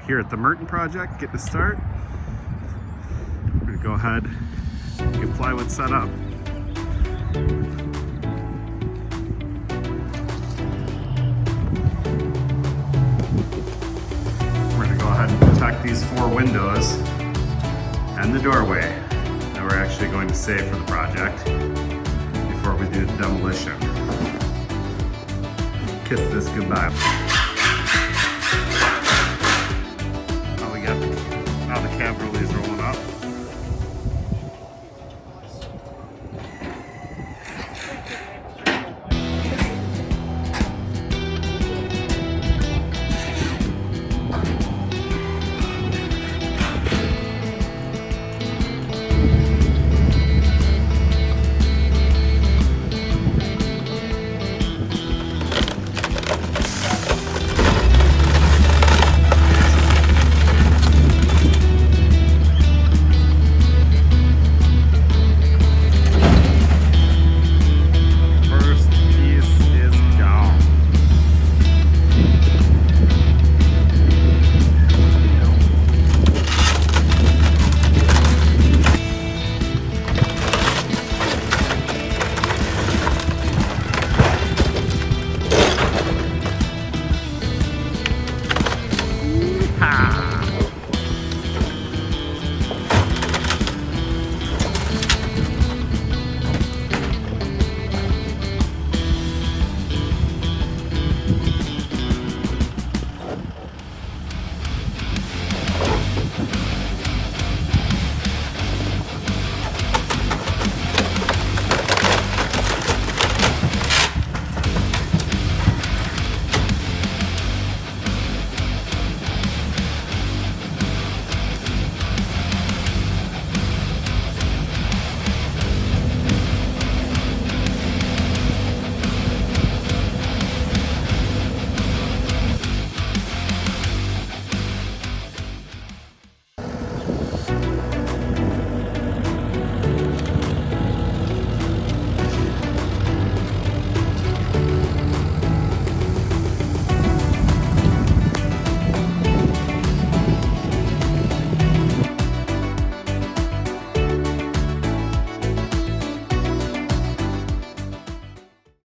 We're here at the Merton project, getting a start. We're gonna go ahead and get plywood set up. We're gonna go ahead and protect these 4 windows and the doorway that we're actually going to save for the project before we do the demolition. Kiss this goodbye. Now the camera